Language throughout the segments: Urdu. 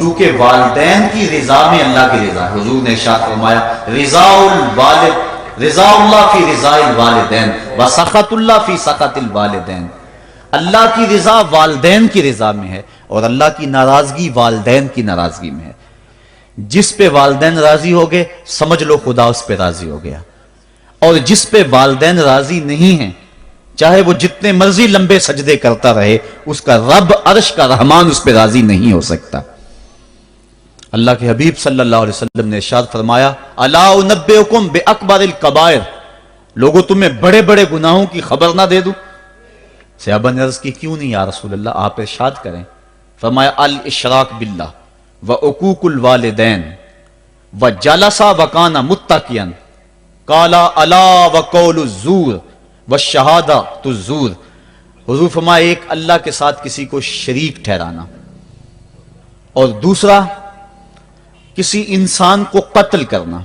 چونکہ والدین کی رضا میں اللہ کی رضا، حضور نے ارشاد فرمایا رضا اللہ فی رضا الوالدین وسخط اللہ فی سخط الوالدین، اللہ کی رضا والدین کی رضا میں ہے اور اللہ کی ناراضگی والدین کی ناراضگی میں ہے۔ جس پہ والدین راضی ہو گئے سمجھ لو خدا اس پہ راضی ہو گیا، اور جس پہ والدین راضی نہیں ہیں چاہے وہ جتنے مرضی لمبے سجدے کرتا رہے اس کا رب عرش کا رحمان اس پہ راضی نہیں ہو سکتا۔ اللہ کے حبیب صلی اللہ علیہ وسلم نے ارشاد فرمایا الا انبئکم باکبر الکبائر، لوگوں تمہیں بڑے بڑے گناہوں کی خبر نہ دے دوں؟ صحابہ نے عرض کی کیوں نہیں یا رسول اللہ، آپ ارشاد کریں۔ فرمایا الاشراک باللہ وعقوق الوالدین وجلس وکان متکئا قال الا وقول الزور والشہادۃ الزور، حضور فرمایا ایک اللہ کے ساتھ کسی کو شریک ٹھہرانا، اور دوسرا کسی انسان کو قتل کرنا،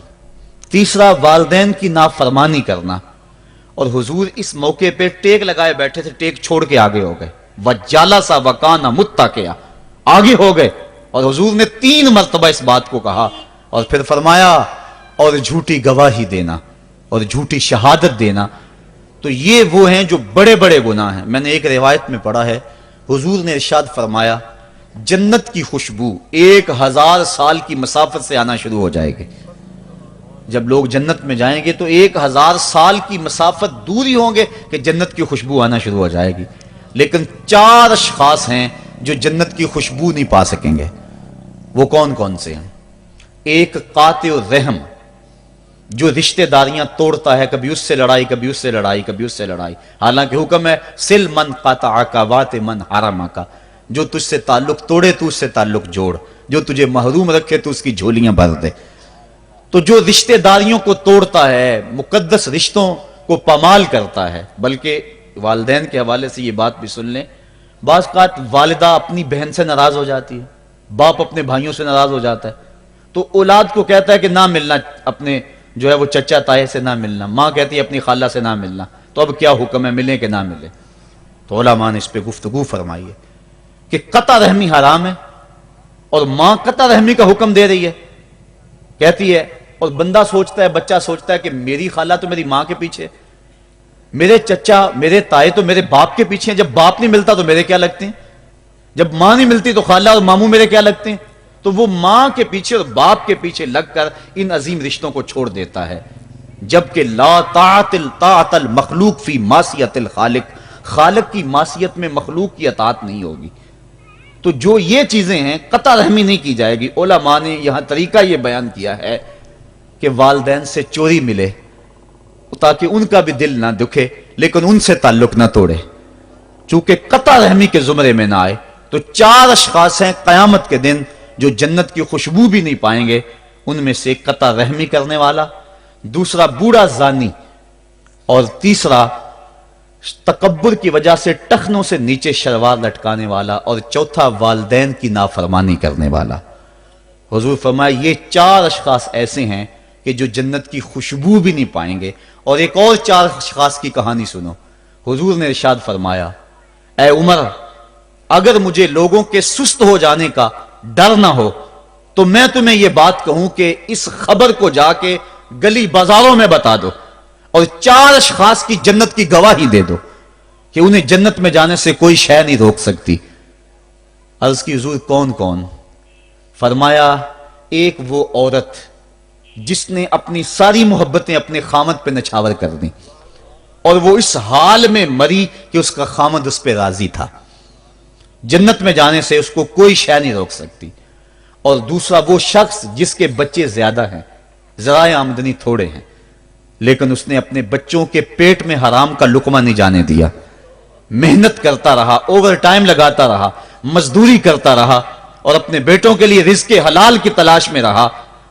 تیسرا والدین کی نافرمانی کرنا۔ اور حضور اس موقع پہ ٹیک لگائے بیٹھے تھے، ٹیک چھوڑ کے آگے ہو گئے، وجلس وکان متکئا، آگے ہو گئے، اور حضور نے 3 مرتبہ اس بات کو کہا، اور پھر فرمایا اور جھوٹی گواہی دینا اور جھوٹی شہادت دینا۔ تو یہ وہ ہیں جو بڑے بڑے گناہ ہیں۔ میں نے ایک روایت میں پڑھا ہے حضور نے ارشاد فرمایا جنت کی خوشبو 1000 سال کی مسافت سے آنا شروع ہو جائے گی۔ جب لوگ جنت میں جائیں گے تو 1000 سال کی مسافت دور ہی ہوں گے کہ جنت کی خوشبو آنا شروع ہو جائے گی، لیکن 4 اشخاص ہیں جو جنت کی خوشبو نہیں پا سکیں گے۔ وہ کون کون سے ہیں؟ ایک قاطع الرحم، جو رشتہ داریاں توڑتا ہے، کبھی اس سے لڑائی، کبھی اس سے لڑائی، کبھی اس سے لڑائی، حالانکہ حکم ہے سل من قطعک وات من حرمک، جو تجھ سے تعلق توڑے تو اس سے تعلق جوڑ، جو تجھے محروم رکھے تو اس کی جھولیاں بھر دے۔ تو جو رشتہ داریوں کو توڑتا ہے، مقدس رشتوں کو پامال کرتا ہے، بلکہ والدین کے حوالے سے یہ بات بھی سن لیں، بعض اوقات والدہ اپنی بہن سے ناراض ہو جاتی ہے، باپ اپنے بھائیوں سے ناراض ہو جاتا ہے، تو اولاد کو کہتا ہے کہ نہ ملنا، اپنے جو ہے وہ چچا تائے سے نہ ملنا، ماں کہتی ہے اپنی خالہ سے نہ ملنا، تو اب کیا حکم ہے، ملیں کہ نہ ملیں؟ تو علماء نے اس پہ گفتگو فرمائی ہے کہ قطع رحمی حرام ہے، اور ماں قطع رحمی کا حکم دے رہی ہے، کہتی ہے، اور بندہ سوچتا ہے، بچہ سوچتا ہے کہ میری خالہ تو میری ماں کے پیچھے، میرے چچا میرے تائے تو میرے باپ کے پیچھے ہیں، جب باپ نہیں ملتا تو میرے کیا لگتے ہیں، جب ماں نہیں ملتی تو خالہ اور ماموں میرے کیا لگتے ہیں؟ تو وہ ماں کے پیچھے اور باپ کے پیچھے لگ کر ان عظیم رشتوں کو چھوڑ دیتا ہے، جبکہ لا طاعت المخلوق فی معصیت الخالق، خالق کی معصیت میں مخلوق کی اطاعت نہیں ہوگی۔ تو جو یہ چیزیں ہیں قطع رحمی نہیں کی جائے گی۔ علماء نے یہاں طریقہ یہ بیان کیا ہے کہ والدین سے چوری ملے تاکہ ان کا بھی دل نہ دکھے لیکن ان سے تعلق نہ توڑے، چونکہ قطع رحمی کے زمرے میں نہ آئے۔ تو 4 اشخاص ہیں قیامت کے دن جو جنت کی خوشبو بھی نہیں پائیں گے، ان میں سے قطع رحمی کرنے والا، دوسرا بوڑھا زانی، اور تیسرا تکبر کی وجہ سے ٹخنوں سے نیچے شلوار لٹکانے والا، اور چوتھا والدین کی نافرمانی کرنے والا۔ حضور فرمایا یہ 4 اشخاص ایسے ہیں کہ جو جنت کی خوشبو بھی نہیں پائیں گے۔ اور ایک اور 4 اشخاص کی کہانی سنو۔ حضور نے ارشاد فرمایا اے عمر، اگر مجھے لوگوں کے سست ہو جانے کا ڈر نہ ہو تو میں تمہیں یہ بات کہوں کہ اس خبر کو جا کے گلی بازاروں میں بتا دو اور 4 اشخاص کی جنت کی گواہی دے دو کہ انہیں جنت میں جانے سے کوئی شے نہیں روک سکتی۔ عرض کی حضور کون کون؟ فرمایا ایک وہ عورت جس نے اپنی ساری محبتیں اپنے خامد پہ نچھاور کر دیں اور وہ اس حال میں مری کہ اس کا خامد اس پہ راضی تھا، جنت میں جانے سے اس کو کوئی شے نہیں روک سکتی۔ اور دوسرا وہ شخص جس کے بچے زیادہ ہیں، ذرائع آمدنی تھوڑے ہیں، لیکن اس نے اپنے بچوں کے پیٹ میں حرام کا لقمہ نہیں جانے دیا، محنت کرتا رہا، اوور ٹائم لگاتا رہا، مزدوری کرتا رہا اور اپنے بیٹوں کے لیے رزق حلال کی تلاش میں رہا۔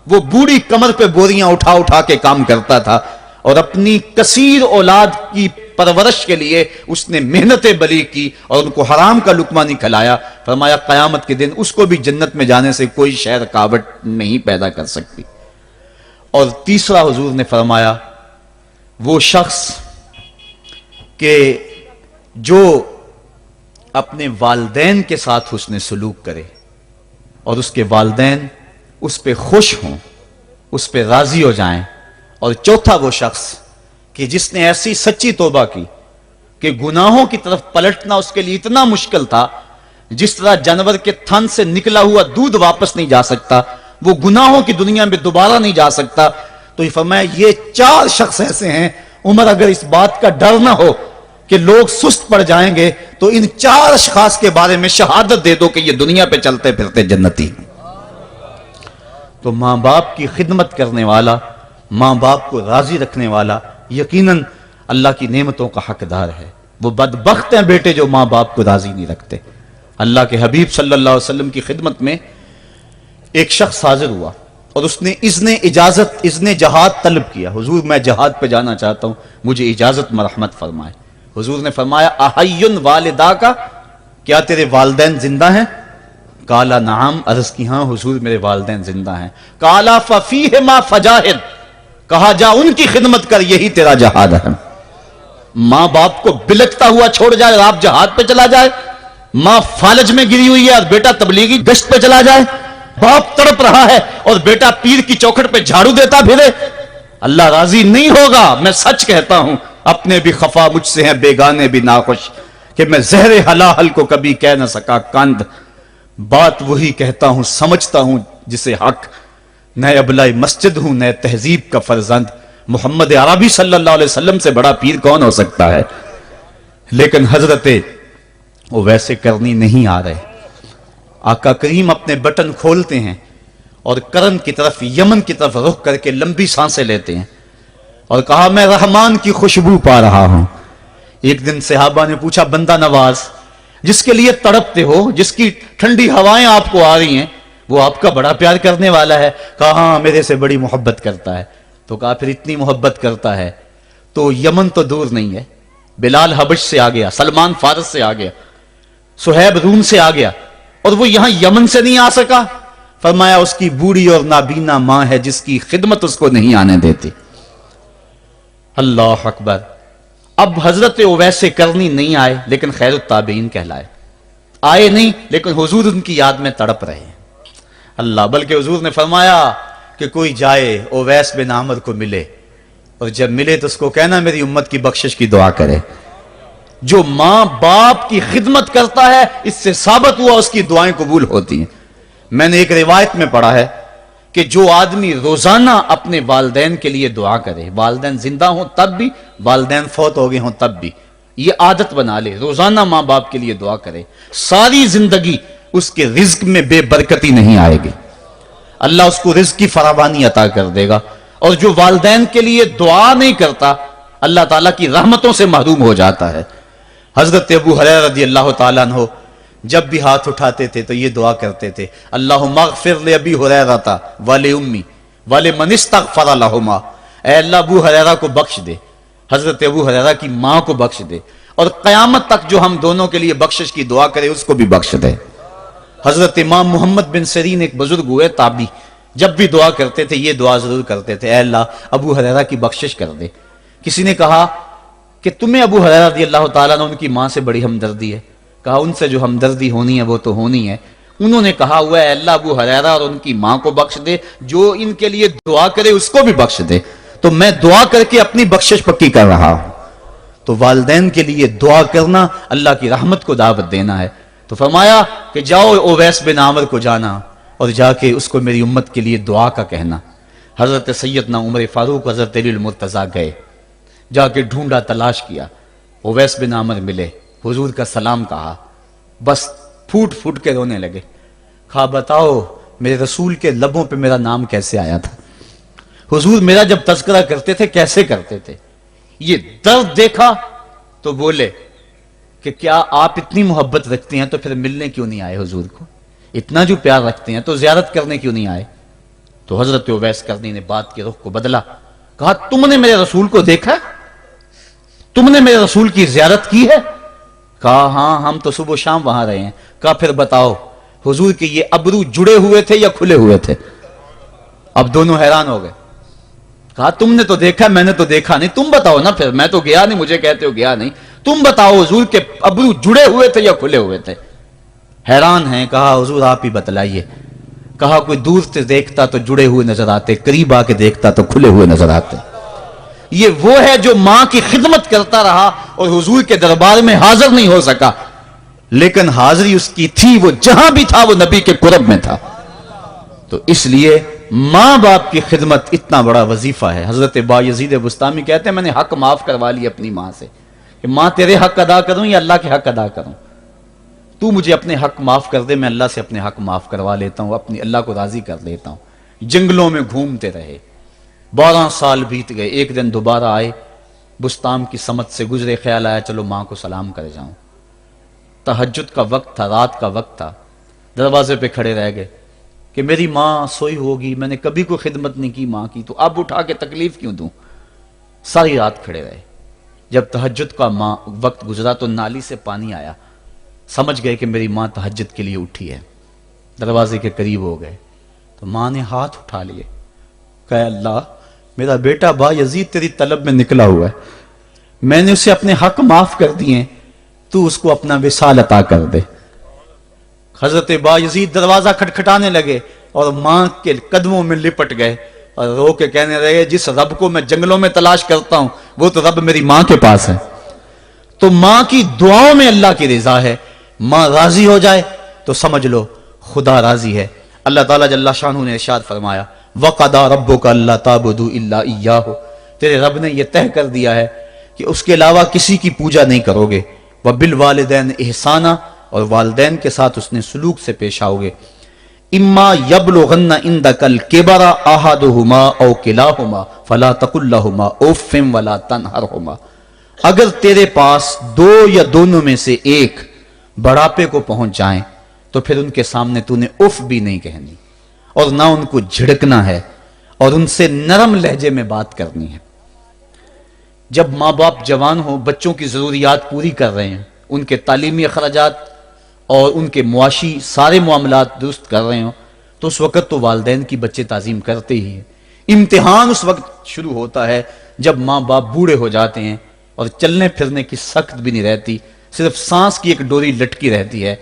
وہ بوڑھی کمر پہ بوریاں اٹھا اٹھا کے کام کرتا تھا اور اپنی کثیر اولاد کی پرورش کے لیے اس نے محنتیں بلی کی اور ان کو حرام کا لقمہ نہیں کھلایا۔ فرمایا قیامت کے دن اس کو بھی جنت میں جانے سے کوئی شے رکاوٹ نہیں پیدا کر سکتی۔ اور تیسرا حضور نے فرمایا وہ شخص کہ جو اپنے والدین کے ساتھ حسن سلوک کرے اور اس کے والدین اس پہ خوش ہوں، اس پہ راضی ہو جائیں. اور چوتھا وہ شخص کہ جس نے ایسی سچی توبہ کی کہ گناہوں کی طرف پلٹنا اس کے لیے اتنا مشکل تھا، جس طرح جانور کے تھن سے نکلا ہوا دودھ واپس نہیں جا سکتا، وہ گناہوں کی دنیا میں دوبارہ نہیں جا سکتا. تو یہ فرمایا یہ 4 شخص ایسے ہیں. عمر اگر اس بات کا ڈر نہ ہو کہ لوگ سست پڑ جائیں گے تو ان 4 اشخاص کے بارے میں شہادت دے دو کہ یہ دنیا پہ چلتے پھرتے جنتی. تو ماں باپ کی خدمت کرنے والا، ماں باپ کو راضی رکھنے والا یقیناً اللہ کی نعمتوں کا حقدار ہے. وہ بدبخت ہیں بیٹے جو ماں باپ کو راضی نہیں رکھتے. اللہ کے حبیب صلی اللہ علیہ وسلم کی خدمت میں ایک شخص حاضر ہوا اور اس نے اذن جہاد طلب کیا. حضور میں جہاد پہ جانا چاہتا ہوں، مجھے اجازت مرحمت فرمائے. حضور نے فرمایا احیٌ والدا کا، کیا تیرے والدین زندہ ہیں؟ قالا نعم، عرض کی ہاں حضور میرے والدین زندہ ہیں. قالا ففیہما فجاہد، کہا جا ان کی خدمت کر، یہی تیرا جہاد ہے. ماں باپ کو بلکتا ہوا چھوڑ جائے اور آپ جہاد پہ چلا جائے، ماں فالج میں گری ہوئی ہے اور بیٹا تبلیغی گشت پہ چلا جائے، باپ تڑپ رہا ہے اور بیٹا پیر کی چوکھٹ پہ جھاڑو دیتا پھرے، اللہ راضی نہیں ہوگا. میں سچ کہتا ہوں، اپنے بھی خفا مجھ سے ہیں بیگانے بھی ناخوش، کہ میں زہر حلال کو کبھی کہہ نہ سکا کند. بات وہی کہتا ہوں سمجھتا ہوں جسے حق، نئے ابلۂ مسجد ہوں نئے تہذیب کا فرزند. محمد عربی صلی اللہ علیہ وسلم سے بڑا پیر کون ہو سکتا ہے؟ لیکن حضرت وہ ویسے کرنی نہیں آ رہے. آقا کریم اپنے بٹن کھولتے ہیں اور کرن کی طرف، یمن کی طرف رخ کر کے لمبی سانسیں لیتے ہیں اور کہا میں رحمان کی خوشبو پا رہا ہوں. ایک دن صحابہ نے پوچھا بندہ نواز جس کے لیے تڑپتے ہو، جس کی ٹھنڈی ہوائیں آپ کو آ رہی ہیں، وہ آپ کا بڑا پیار کرنے والا ہے؟ کہا ہاں میرے سے بڑی محبت کرتا ہے. تو کہا پھر اتنی محبت کرتا ہے تو یمن تو دور نہیں ہے، بلال حبش سے آ گیا، سلمان فارس سے آ گیا، سہیب روم سے آ گیا، اور وہ یہاں یمن سے نہیں آ سکا. فرمایا اس کی بوڑھی اور نابینا ماں ہے جس کی خدمت اس کو نہیں آنے دیتی. اللہ اکبر. اب حضرت اویس کرنی نہیں آئے لیکن خیر التابعین کہلائے. آئے نہیں لیکن حضور ان کی یاد میں تڑپ رہے ہیں. اللہ، بلکہ حضور نے فرمایا کہ کوئی جائے اویس بن عامر کو ملے اور جب ملے تو اس کو کہنا میری امت کی بخشش کی دعا کرے. جو ماں باپ کی خدمت کرتا ہے اس سے ثابت ہوا اس کی دعائیں قبول ہوتی ہیں. میں نے ایک روایت میں پڑھا ہے کہ جو آدمی روزانہ اپنے والدین کے لیے دعا کرے، والدین زندہ ہوں تب بھی، والدین فوت ہو گئے ہوں تب بھی، یہ عادت بنا لے، روزانہ ماں باپ کے لیے دعا کرے، ساری زندگی اس کے رزق میں بے برکتی نہیں آئے گی. اللہ اس کو رزق کی فراوانی عطا کر دے گا. اور جو والدین کے لیے دعا نہیں کرتا اللہ تعالیٰ کی رحمتوں سے محروم ہو جاتا ہے. حضرت ابو ہریرہ رضی اللہ تعالیٰ عنہ جب بھی ہاتھ اٹھاتے تھے تو یہ دعا کرتے تھے اللہم اغفر لابی ہریرہ ولأمی ولمن استغفر لہما. اے اللہ ابو ہریرہ کو بخش دے، حضرت ابو ہریرہ کی ماں کو بخش دے، اور قیامت تک جو ہم دونوں کے لیے بخشش کی دعا کرے اس کو بھی بخش دے. حضرت امام محمد بن سیرین ایک بزرگ ہوئے تابعی، جب بھی دعا کرتے تھے یہ دعا ضرور کرتے تھے اے اللہ ابو ہریرہ کی بخشش کر دے. کسی نے کہا کہ تمہیں ابو ہریرہ رضی اللہ تعالیٰ نے ان کی ماں سے بڑی ہمدردی ہے. کہا ان سے جو ہمدردی ہونی ہے وہ تو ہونی ہے. انہوں نے کہا ہوا ہے اللہ ابو ہریرہ اور ان کی ماں کو بخش دے، جو ان کے لیے دعا کرے اس کو بھی بخش دے. تو میں دعا کر کے اپنی بخشش پکی کر رہا ہوں. تو والدین کے لیے دعا کرنا اللہ کی رحمت کو دعوت دینا ہے. تو فرمایا کہ جاؤ اویس بن عامر کو جانا اور جا کے اس کو میری امت کے لیے دعا کا کہنا. حضرت سیدنا عمر فاروق حضرت علی المرتضیٰ گئے، جا کے ڈھونڈا تلاش کیا، اویس بن عامر ملے، حضور کا سلام کہا، بس پھوٹ پھوٹ کے رونے لگے. کہا بتاؤ میرے رسول کے لبوں پہ میرا نام کیسے آیا تھا؟ حضور میرا جب تذکرہ کرتے تھے کیسے کرتے تھے؟ یہ درد دیکھا تو بولے کہ کیا آپ اتنی محبت رکھتے ہیں تو پھر ملنے کیوں نہیں آئے حضور کو؟ اتنا جو پیار رکھتے ہیں تو زیارت کرنے کیوں نہیں آئے؟ تو حضرت اویس کرنی نے بات کے رخ کو بدلا. کہا تم نے میرے رسول کو دیکھا؟ تم نے میرے رسول کی زیارت کی ہے؟ کہا ہاں ہم تو صبح و شام وہاں رہے ہیں. کہا پھر بتاؤ حضور کے یہ ابرو جڑے ہوئے تھے یا کھلے ہوئے تھے؟ اب دونوں حیران ہو گئے. کہا تم نے تو دیکھا میں نے تو دیکھا نہیں، تم بتاؤ نا. پھر میں تو گیا نہیں، مجھے کہتے ہو گیا نہیں، تم بتاؤ حضور کے ابرو جڑے ہوئے تھے یا کھلے ہوئے تھے؟ حیران ہیں. کہا حضور آپ ہی بتلائیے. کہا کوئی دور سے دیکھتا تو جڑے ہوئے نظر آتے، قریب آ کے دیکھتا تو کھلے ہوئے نظر آتے۔ یہ وہ ہے جو ماں کی خدمت کرتا رہا اور حضور کے دربار میں حاضر نہیں ہو سکا، لیکن حاضری اس کی تھی، وہ جہاں بھی تھا وہ نبی کے قرب میں تھا۔ تو اس لیے ماں باپ کی خدمت اتنا بڑا وظیفہ ہے۔ حضرت بایزید بستامی کہتے ہیں میں نے حق معاف کروا لی اپنی ماں سے، کہ ماں تیرے حق ادا کروں یا اللہ کے حق ادا کروں، تو مجھے اپنے حق معاف کر دے، میں اللہ سے اپنے حق معاف کروا لیتا ہوں، اپنی اللہ کو راضی کر لیتا ہوں۔ جنگلوں میں گھومتے رہے، 12 سال بیت گئے، ایک دن دوبارہ آئے، بستام کی سمت سے گزرے، خیال آیا چلو ماں کو سلام کر جاؤں۔ تہجد کا وقت تھا، رات کا وقت تھا، دروازے پہ کھڑے رہ گئے کہ میری ماں سوئی ہوگی، میں نے کبھی کوئی خدمت نہیں کی ماں کی، تو اب اٹھا کے تکلیف کیوں دوں؟ ساری رات کھڑے رہے۔ جب تہجد کا وقت گزرا تو نالی سے پانی آیا، سمجھ گئے کہ میری ماں تہجد کے لیے اٹھی ہے، دروازے کے قریب ہو گئے تو ماں نے ہاتھ اٹھا لیے، کہا اللہ میرا بیٹا بایزید تیری طلب میں نکلا ہوا ہے، میں نے اسے اپنے حق معاف کر دیے، تو اس کو اپنا وصال عطا کر دے۔ حضرت بایزید دروازہ کھٹکھٹانے لگے اور ماں کے قدموں میں لپٹ گئے اور رو کے کہنے لگے جس رب کو میں جنگلوں میں تلاش کرتا ہوں وہ تو رب میری ماں کے پاس ہے۔ تو ماں کی دعاؤں میں اللہ کی رضا ہے، ماں راضی ہو جائے تو سمجھ لو خدا راضی ہے۔ اللہ تعالیٰ جل شانہ نے ارشاد فرمایا وَقَضَىٰ رَبُّكَ أَلَّا تَعْبُدُوا إِلَّا إِيَّاهُ، تیرے رب نے یہ طے کر دیا ہے کہ اس کے علاوہ کسی کی پوجا نہیں کرو گے، وَبِالْوَالِدَيْنِ إِحْسَانًا، اور والدین کے ساتھ اس نے سلوک سے پیش آؤ گے۔ اِمَّا يَبْلُغَنَّ عِندَكَ الْكِبَرَ أَحَدُهُمَا أَوْ كِلَاهُمَا فَلَا تَقُل لَّهُمَا أُفٍّ وَلَا تَنْهَرْهُمَا، اگر تیرے پاس دو یا دونوں میں سے ایک بڑھاپے کو پہنچ جائیں تو پھر ان کے سامنے تو نے اف بھی نہیں کہنی اور نہ ان کو جھڑکنا ہے اور ان سے نرم لہجے میں بات کرنی ہے۔ جب ماں باپ جوان ہو، بچوں کی ضروریات پوری کر رہے ہیں، ان کے تعلیمی اخراجات اور ان کے معاشی سارے معاملات درست کر رہے ہوں، تو اس وقت تو والدین کی بچے تعظیم کرتے ہی ہیں۔ امتحان اس وقت شروع ہوتا ہے جب ماں باپ بوڑھے ہو جاتے ہیں اور چلنے پھرنے کی سخت بھی نہیں رہتی، صرف سانس کی ایک ڈوری لٹکی رہتی ہے،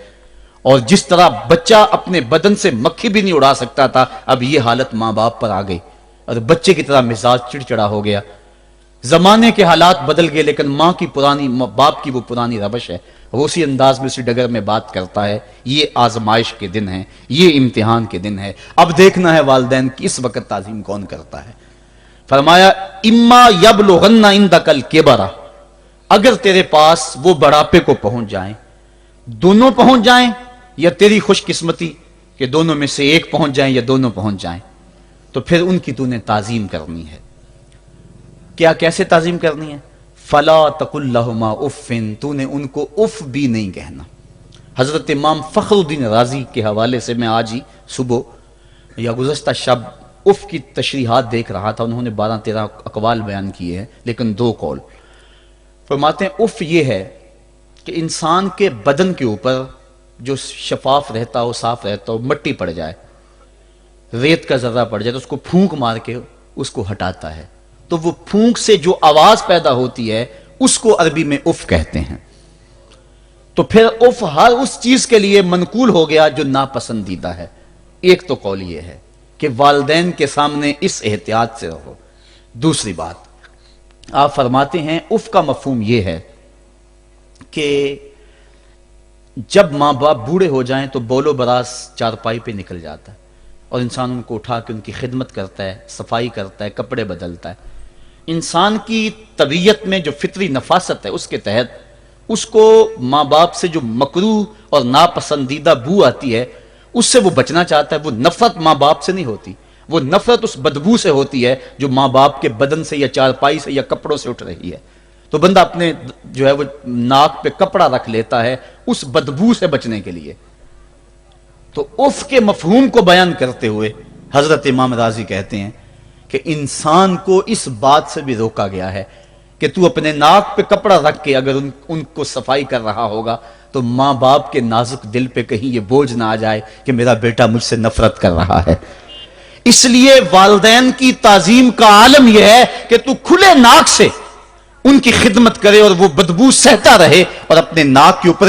اور جس طرح بچہ اپنے بدن سے مکھی بھی نہیں اڑا سکتا تھا، اب یہ حالت ماں باپ پر آ گئی اور بچے کی طرح مزاج چڑچڑا ہو گیا۔ زمانے کے حالات بدل گئے لیکن باپ کی وہ پرانی روش ہے، وہ اسی انداز میں اسی ڈگر میں بات کرتا ہے۔ یہ آزمائش کے دن ہیں، یہ امتحان کے دن ہے، اب دیکھنا ہے والدین کی اس وقت تعظیم کون کرتا ہے۔ فرمایا اما یبلغن عندک الکبر، اگر تیرے پاس وہ بڑھاپے کو پہنچ جائیں، دونوں پہنچ جائیں یا تیری خوش قسمتی کہ دونوں میں سے ایک پہنچ جائیں یا دونوں پہنچ جائیں، تو پھر ان کی تو نے تعظیم کرنی ہے۔ کیا کیسے تعظیم کرنی ہے؟ فلا تقل لہما اف، تو نے ان کو اف بھی نہیں کہنا۔ حضرت امام فخر الدین رازی کے حوالے سے میں آج ہی صبح یا گزشتہ شب اف کی تشریحات دیکھ رہا تھا، انہوں نے 12-13 اقوال بیان کیے ہیں لیکن 2 قول فرماتے ہیں۔ اف یہ ہے کہ انسان کے بدن کے اوپر جو شفاف رہتا ہو، صاف رہتا ہو، مٹی پڑ جائے، ریت کا ذرہ پڑ جائے تو اس کو پھونک مار کے اس کو ہٹاتا ہے، تو وہ پھونک سے جو آواز پیدا ہوتی ہے اس کو عربی میں اف کہتے ہیں۔ تو پھر اف ہر اس چیز کے لیے منقول ہو گیا جو ناپسندیدہ ہے۔ ایک تو قول یہ ہے کہ والدین کے سامنے اس احتیاط سے رہو۔ دوسری بات آپ فرماتے ہیں اف کا مفہوم یہ ہے کہ جب ماں باپ بوڑھے ہو جائیں تو بول و براز چارپائی پہ نکل جاتا ہے اور انسان ان کو اٹھا کے ان کی خدمت کرتا ہے، صفائی کرتا ہے، کپڑے بدلتا ہے۔ انسان کی طبیعت میں جو فطری نفاست ہے اس کے تحت اس کو ماں باپ سے جو مکروہ اور ناپسندیدہ بو آتی ہے اس سے وہ بچنا چاہتا ہے۔ وہ نفرت ماں باپ سے نہیں ہوتی، وہ نفرت اس بدبو سے ہوتی ہے جو ماں باپ کے بدن سے یا چارپائی سے یا کپڑوں سے اٹھ رہی ہے۔ تو بندہ اپنے جو ہے وہ ناک پہ کپڑا رکھ لیتا ہے اس بدبو سے بچنے کے لیے۔ تو اف کے مفہوم کو بیان کرتے ہوئے حضرت امام رازی کہتے ہیں کہ انسان کو اس بات سے بھی روکا گیا ہے کہ تو اپنے ناک پہ کپڑا رکھ کے اگر ان کو صفائی کر رہا ہوگا تو ماں باپ کے نازک دل پہ کہیں یہ بوجھ نہ آ جائے کہ میرا بیٹا مجھ سے نفرت کر رہا ہے۔ اس لیے والدین کی تعظیم کا عالم یہ ہے کہ تو کھلے ناک سے ان کی خدمت کرے اور وہ بدبو سہتا رہے اور اپنے ناک کے اوپر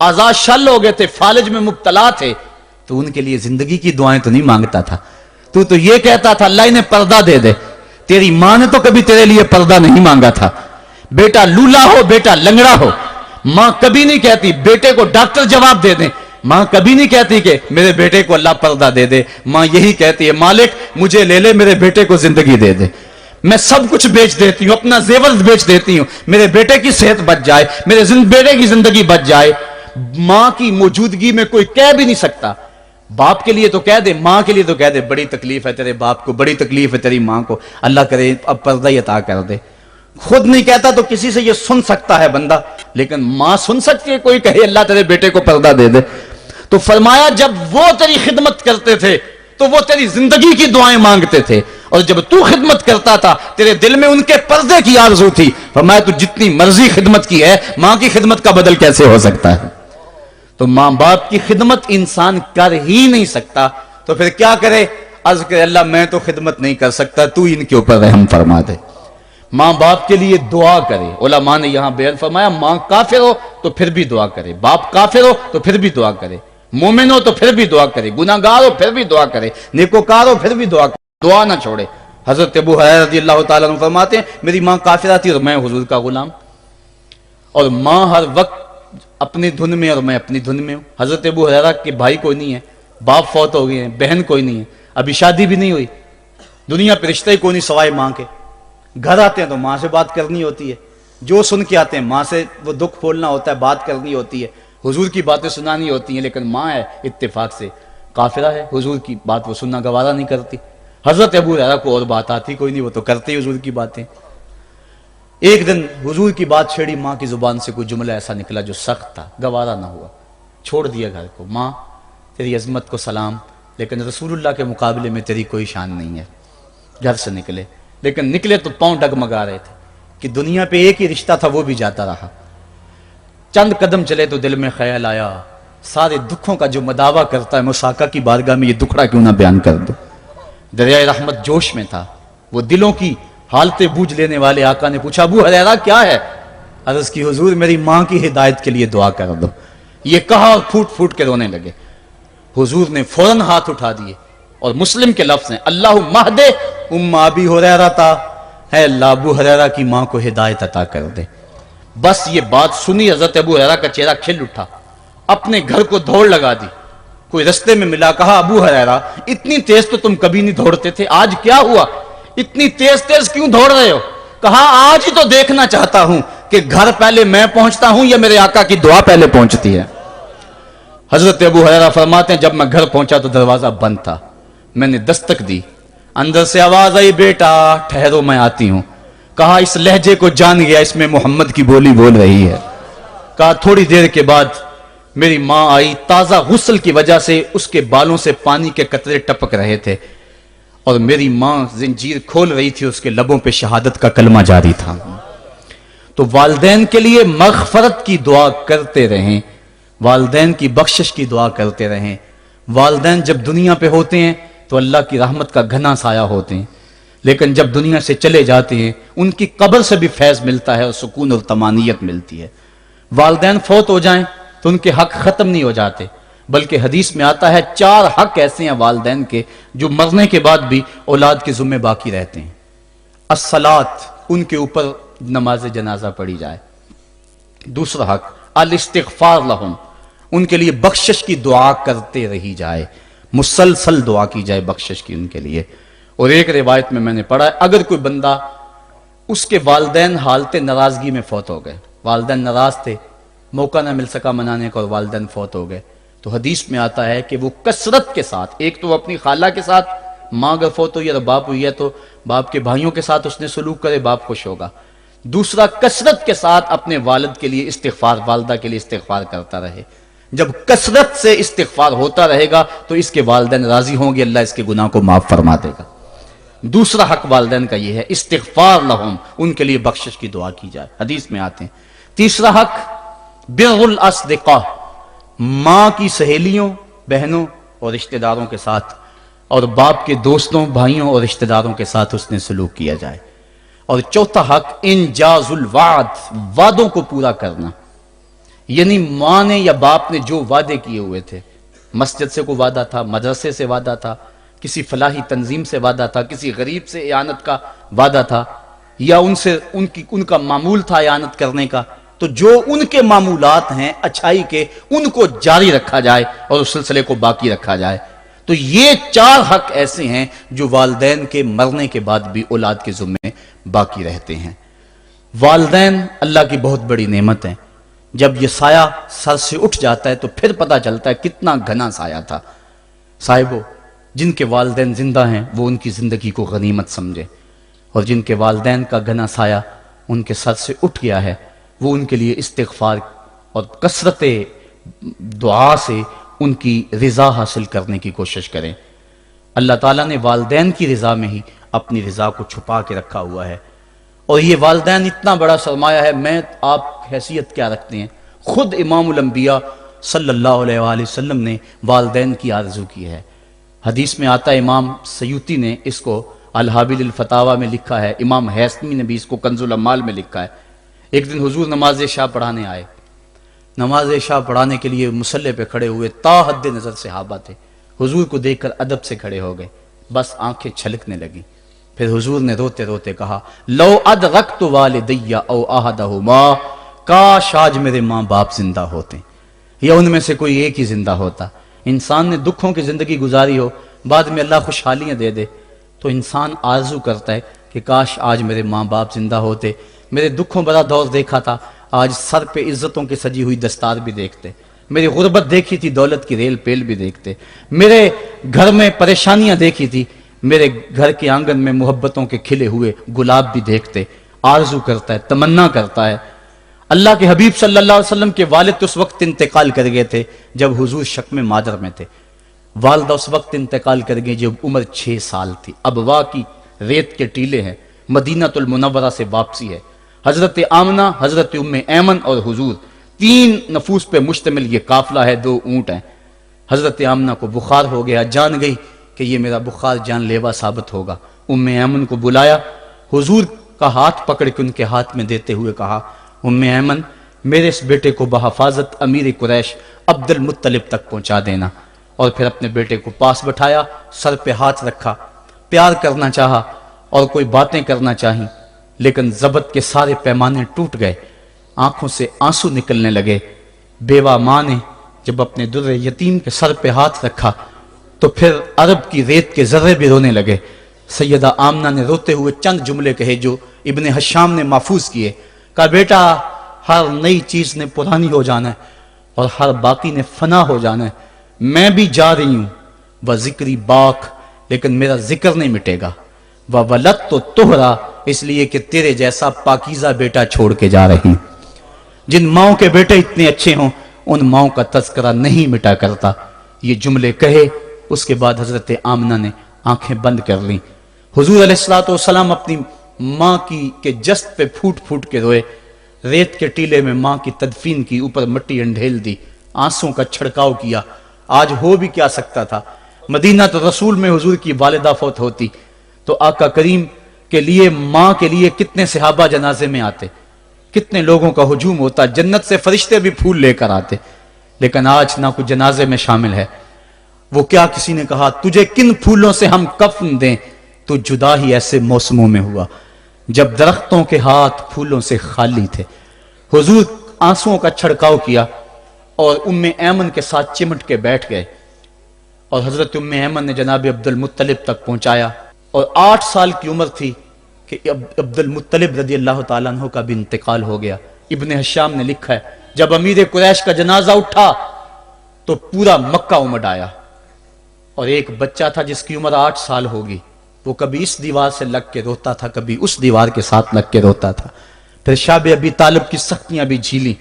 آزاد شل ہو گئے تھے، فالج میں مبتلا تھے، تو ان کے لیے زندگی کی دعائیں تو نہیں مانگتا تھا، تو یہ کہتا تھا اللہ انہیں پردہ دے دے۔ تیری ماں نے تو کبھی تیرے لیے پردہ نہیں مانگا تھا، بیٹا لولا ہو بیٹا لنگڑا ہو، ماں کبھی نہیں کہتی بیٹے کو ڈاکٹر جواب دے دیں، ماں کبھی نہیں کہتی کہ میرے بیٹے کو اللہ پردہ دے دے، ماں یہی کہتی ہے مالک مجھے لے لے، میرے بیٹے کو زندگی دے دے، میں سب کچھ بیچ دیتی ہوں، اپنا زیور بیچ دیتی ہوں، میرے بیٹے کی صحت بچ جائے، میرے بیٹے کی زندگی بچ جائے۔ ماں کی موجودگی میں کوئی کہہ بھی نہیں سکتا، باپ کے لیے تو کہہ دے، ماں کے لیے تو کہہ دے بڑی تکلیف ہے تیرے باپ کو، بڑی تکلیف ہے تیری ماں کو، اللہ کرے اب پردہ ہی عطا کر دے۔ خود نہیں کہتا تو کسی سے یہ سن سکتا ہے بندہ، لیکن ماں سن سکتی ہے کوئی کہے اللہ تیرے بیٹے کو پردہ دے دے۔ تو فرمایا جب وہ تیری خدمت کرتے تھے تو وہ تیری زندگی کی دعائیں مانگتے تھے، اور جب تو خدمت کرتا تھا تیرے دل میں ان کے پردے کی آرزو تھی۔ فرمایا تو جتنی مرضی خدمت کی ہے، ماں کی خدمت کا بدل کیسے ہو سکتا ہے؟ تو ماں باپ کی خدمت انسان کر ہی نہیں سکتا، تو پھر کیا کرے؟ عرض کرے اللہ میں تو خدمت نہیں کر سکتا، تو ان کے اوپر رحم فرما دے۔ ماں باپ کے لیے دعا کرے۔ علماء نے یہاں بیان فرمایا ماں کافر ہو تو پھر بھی دعا کرے، باپ کافر ہو تو پھر بھی دعا کرے، مومن ہو تو پھر بھی دعا کرے، گناہگار ہو پھر بھی دعا کرے، نیکوکار ہو پھر بھی دعا کرے، دعا نہ چھوڑے۔ حضرت ابو ہریرہ رضی اللہ تعالیٰ عنہ فرماتے ہیں میری ماں کافرہ تھی اور میں حضور کا غلام، اور ماں ہر وقت اپنی دھن میں اور میں اپنی دھن میں ہوں۔ حضرت ابو ہریرہ کے بھائی کوئی نہیں ہے، باپ فوت ہو گئے ہیں، بہن کوئی نہیں ہے، ابھی شادی بھی نہیں ہوئی، دنیا پہ رشتہ ہی کوئی نہیں سوائے ماں کے، گھر آتے ہیں تو ماں سے بات کرنی ہوتی ہے، جو سن کے آتے ہیں ماں سے وہ دکھ پھولنا ہوتا ہے، بات کرنی ہوتی ہے، حضور کی باتیں سنانی ہوتی ہیں، لیکن ماں ہے اتفاق سے کافرہ ہے، حضور کی بات وہ سننا گوارا نہیں کرتی۔ حضرت ابو ہریرہ کو اور بات آتی کوئی نہیں، وہ تو کرتے ہی حضور کی باتیں۔ ایک دن حضور کی بات چھیڑی، ماں کی زبان سے کوئی جملہ ایسا نکلا جو سخت تھا، گوارا نہ ہوا، چھوڑ دیا گھر کو۔ ماں تیری عظمت کو سلام، لیکن رسول اللہ کے مقابلے میں تیری کوئی شان نہیں ہے۔ گھر سے نکلے، لیکن نکلے تو پاؤں ڈگمگا رہے تھے کہ دنیا پہ ایک ہی رشتہ تھا وہ بھی جاتا رہا۔ چند قدم چلے تو دل میں خیال آیا سارے دکھوں کا جو مداوع کرتا ہے مصع کی بارگاہ میں یہ دکھڑا کیوں نہ بیان کر دو۔ دریائے رحمت جوش میں تھا، وہ دلوں کی حالتیں بوجھ لینے والے آقا نے پوچھا ابو ہریرہ کیا ہے؟ عرض کی حضور میری ماں کی ہدایت کے لیے دعا کر دو۔ یہ کہا اور پھوٹ پھوٹ کے رونے لگے۔ حضور نے فوراً ہاتھ اٹھا دیے اور مسلم کے لفظ ہیں اللہم اہد ام ابی ہریرہ، ہے اللہ ابو ہریرہ کی ماں کو ہدایت عطا کر دے۔ بس یہ بات سنی حضرت ابو ہریرہ کا چہرہ کھل اٹھا، اپنے گھر کو دوڑ لگا دی۔ کوئی رستے میں ملا، کہا ابو ہریرہ اتنی تیز تو تم کبھی نہیں دوڑتے تھے، آج کیا ہوا؟ اتنی تیز تیز کیوں دوڑ رہے ہو؟ کہا آج ہی تو دیکھنا چاہتا ہوں کہ گھر پہلے میں پہنچتا ہوں یا میرے آقا کی دعا پہلے پہنچتی ہے۔ حضرت ابو ہریرہ فرماتے ہیں جب میں گھر پہنچا تو دروازہ بند تھا، میں نے دستک دی، اندر سے آواز آئی بیٹا ٹھہرو میں آتی ہوں۔ کہا اس لہجے کو جان گیا، اس میں محمد کی بولی بول رہی ہے۔ کہا تھوڑی دیر کے بعد میری ماں آئی، تازہ غسل کی وجہ سے اس کے بالوں سے پانی کے قطرے ٹپک رہے تھے، اور میری ماں زنجیر کھول رہی تھی، اس کے لبوں پہ شہادت کا کلمہ جاری تھا۔ تو والدین کے لیے مغفرت کی دعا کرتے رہیں، والدین کی بخشش کی دعا کرتے رہیں۔ والدین جب دنیا پہ ہوتے ہیں تو اللہ کی رحمت کا گھنا سایہ ہوتے ہیں، لیکن جب دنیا سے چلے جاتے ہیں ان کی قبر سے بھی فیض ملتا ہے اور سکون اور طمانینت ملتی ہے۔ والدین فوت ہو جائیں تو ان کے حق ختم نہیں ہو جاتے، بلکہ حدیث میں آتا ہے 4 حق ایسے ہیں والدین کے جو مرنے کے بعد بھی اولاد کے ذمہ باقی رہتے ہیں۔ الصلاۃ، ان کے اوپر نماز جنازہ پڑھی جائے۔ دوسرا حق الاستغفار لہم، ان کے لیے بخشش کی دعا کرتے رہی جائے، مسلسل دعا کی جائے بخشش کی ان کے لیے۔ اور ایک روایت میں نے پڑھا ہے اگر کوئی بندہ اس کے والدین حالت ناراضگی میں فوت ہو گئے، والدین ناراض تھے، موقع نہ مل سکا منانے کا اور والدین فوت ہو گئے، تو حدیث میں آتا ہے کہ وہ کثرت کے ساتھ، ایک تو وہ اپنی خالہ کے ساتھ، ماں اگر فوت ہوئی ہے تو باپ ہوئی ہے تو باپ کے بھائیوں کے ساتھ اس نے سلوک کرے، باپ خوش ہوگا۔ دوسرا کثرت کے ساتھ اپنے والد کے لیے استغفار، والدہ کے لیے استغفار کرتا رہے۔ جب کثرت سے استغفار ہوتا رہے گا تو اس کے والدین راضی ہوں گے، اللہ اس کے گناہ کو معاف فرما دے گا۔ دوسرا حق والدین کا یہ ہے استغفار لہم، ان کے لیے بخشش کی دعا کی جائے، حدیث میں آتے ہیں۔ تیسرا حق بر الاصدقاء، ماں کی سہیلیوں، بہنوں اور رشتہ داروں کے ساتھ، اور باپ کے دوستوں، بھائیوں اور رشتہ داروں کے ساتھ اس نے سلوک کیا جائے۔ اور چوتھا حق انجاز الوعد، وعدوں کو پورا کرنا، یعنی ماں نے یا باپ نے جو وعدے کیے ہوئے تھے، مسجد سے کوئی وعدہ تھا، مدرسے سے وعدہ تھا، کسی فلاحی تنظیم سے وعدہ تھا، کسی غریب سے اعانت کا وعدہ تھا، یا ان کا معمول تھا اعانت کرنے کا، تو جو ان کے معمولات ہیں اچھائی کے، ان کو جاری رکھا جائے اور اس سلسلے کو باقی رکھا جائے۔ تو یہ 4 حق ایسے ہیں جو والدین کے مرنے کے بعد بھی اولاد کے ذمے باقی رہتے ہیں۔ والدین اللہ کی بہت بڑی نعمت ہیں۔ جب یہ سایہ سر سے اٹھ جاتا ہے تو پھر پتہ چلتا ہے کتنا گھنا سایہ تھا۔ صاحبو، جن کے والدین زندہ ہیں وہ ان کی زندگی کو غنیمت سمجھے، اور جن کے والدین کا گھنا سایہ ان کے سر سے اٹھ گیا ہے وہ ان کے لیے استغفار اور کثرت دعا سے ان کی رضا حاصل کرنے کی کوشش کریں۔ اللہ تعالیٰ نے والدین کی رضا میں ہی اپنی رضا کو چھپا کے رکھا ہوا ہے، اور یہ والدین اتنا بڑا سرمایہ ہے۔ میں آپ حیثیت کیا رکھتے ہیں؟ خود امام الانبیاء صلی اللہ علیہ وآلہ وسلم نے والدین کی آرزو کی ہے۔ حدیث میں آتا ہے، امام سیوطی نے اس کو الحابل الفتاوی میں لکھا ہے، امام حیثمی نے بھی اس کو کنز الاموال میں لکھا ہے۔ ایک دن حضور نماز عشاء پڑھانے آئے، نماز عشاء پڑھانے کے لیے مصلی پہ کھڑے ہوئے، تا حد نظر صحابہ تھے، حضور کو دیکھ کر ادب سے کھڑے ہو گئے، بس آنکھیں چھلکنے لگی۔ پھر حضور نے روتے روتے کہا، لو ادرکت والدی او احدہما، کاش آج میرے ماں باپ زندہ ہوتے یا ان میں سے کوئی ایک ہی زندہ ہوتا۔ انسان نے دکھوں کی زندگی گزاری ہو، بعد میں اللہ خوشحالیاں دے دے، تو انسان آرزو کرتا ہے کہ کاش آج میرے ماں باپ زندہ ہوتے، میرے دکھوں بڑا دور دیکھا تھا، آج سر پہ عزتوں کی سجی ہوئی دستار بھی دیکھتے، میری غربت دیکھی تھی، دولت کی ریل پیل بھی دیکھتے، میرے گھر میں پریشانیاں دیکھی تھی، میرے گھر کے آنگن میں محبتوں کے کھلے ہوئے گلاب بھی دیکھتے۔ آرزو کرتا ہے، تمنا کرتا ہے۔ اللہ کے حبیب صلی اللہ علیہ وسلم کے والد اس وقت انتقال کر گئے تھے جب حضور شکم مادر میں تھے، والدہ اس وقت انتقال کر گئی جب عمر 6 سال تھی۔ ابوا کی ریت کے ٹیلے ہیں، مدینہ المنورہ سے واپسی ہے، حضرت آمنہ، حضرت ام ایمن اور حضور، 3 نفوس پہ مشتمل یہ قافلہ ہے، 2 اونٹ ہیں۔ حضرت آمنہ کو بخار ہو گیا، جان گئی کہ یہ میرا بخار جان لیوا ثابت ہوگا۔ ام ایمن کو بلایا، حضور کا ہاتھ پکڑ کے ان کے ہاتھ میں دیتے ہوئے کہا، ام ایمن، میرے اس بیٹے کو بحفاظت امیر قریش عبد المطلب تک پہنچا دینا۔ اور پھر اپنے بیٹے کو پاس بٹھایا، سر پہ ہاتھ رکھا، پیار کرنا چاہا اور کوئی باتیں کرنا چاہیں، لیکن ضبط کے سارے پیمانے ٹوٹ گئے، آنکھوں سے آنسو نکلنے لگے۔ بیوہ ماں نے جب اپنے در یتیم کے سر پہ ہاتھ رکھا تو پھر عرب کی ریت کے ذرے بھی رونے لگے۔ سیدہ آمنہ نے روتے ہوئے چند جملے کہے جو ابن حشام نے محفوظ کیے، کہا، بیٹا، ہر نئی چیز نے پرانی ہو جانا ہے اور ہر باقی نے فنا ہو جانا ہے، میں بھی جا رہی ہوں، وہ ذکری باق، لیکن میرا ذکر نہیں مٹے گا، وہ ولد تو تہرا، اس لیے کہ تیرے جیسا پاکیزہ بیٹا چھوڑ کے جا رہی ہوں۔ جن ماؤں کے بیٹے اتنے اچھے ہوں ان ماؤں کا تذکرہ نہیں مٹا کرتا۔ یہ جملے کہے، اس کے بعد حضرت آمنہ نے آنکھیں بند کر لیں۔ حضور علیہ السلام اپنی ماں کے جسد پہ پھوٹ پھوٹ کے روئے، ریت کے ٹیلے میں ماں کی تدفین کی، اوپر مٹی انڈھیل دی، آنسوں کا چھڑکاؤ کیا۔ آج ہو بھی کیا سکتا تھا؟ مدینہ تو رسول میں حضور کی والدہ فوت ہوتی تو آقا کریم کے لیے، ماں کے لیے کتنے صحابہ جنازے میں آتے، کتنے لوگوں کا ہجوم ہوتا، جنت سے فرشتے بھی پھول لے کر آتے، لیکن آج نہ کوئی جنازے میں شامل ہے۔ وہ کیا کسی نے کہا، تجھے کن پھولوں سے ہم کفن دیں؟ تو جدا ہی ایسے موسموں میں ہوا جب درختوں کے ہاتھ پھولوں سے خالی تھے۔ حضور آنسوؤں کا چھڑکاؤ کیا اور ام ایمن کے ساتھ چمٹ کے بیٹھ گئے، اور حضرت ام ایمن نے جناب عبد المطلب تک پہنچایا، اور 8 سال کی عمر تھی کہ عبد المطلب رضی اللہ تعالیٰ عنہ کا بھی انتقال ہو گیا۔ ابن حشام نے لکھا ہے، جب امیر قریش کا جنازہ اٹھا تو پورا مکہ امڈ آیا، اور ایک بچہ تھا جس کی عمر 8 سال ہوگی، وہ کبھی اس دیوار سے لگ کے روتا تھا، کبھی اس دیوار کے ساتھ لگ کے روتا تھا۔ پھر شاب ابی طالب کی سختیاں بھی جھیلی،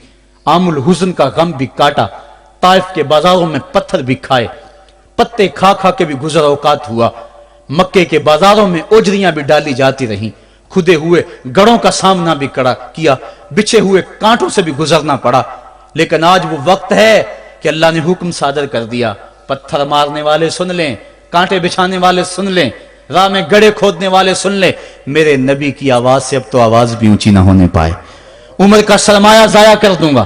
عام الحزن کا غم بھی کاٹا، طائف کے بازاروں میں پتھر بھی کھائے، پتے کھا کھا کے بھی گزر اوقات ہوا، مکے کے بازاروں میں اوجریاں بھی ڈالی جاتی رہیں، کھدے ہوئے گڑوں کا سامنا بھی کیا، بچھے ہوئے کانٹوں سے بھی گزرنا پڑا۔ لیکن آج وہ وقت ہے کہ اللہ نے حکم صادر کر دیا، پتھر مارنے والے سن لیں، کانٹے بچھانے والے سن لیں، راہ میں گڑے کھودنے والے سن لیں، میرے نبی کی آواز سے اب تو آواز بھی اونچی نہ ہونے پائے، عمر کا سرمایہ ضائع کر دوں گا،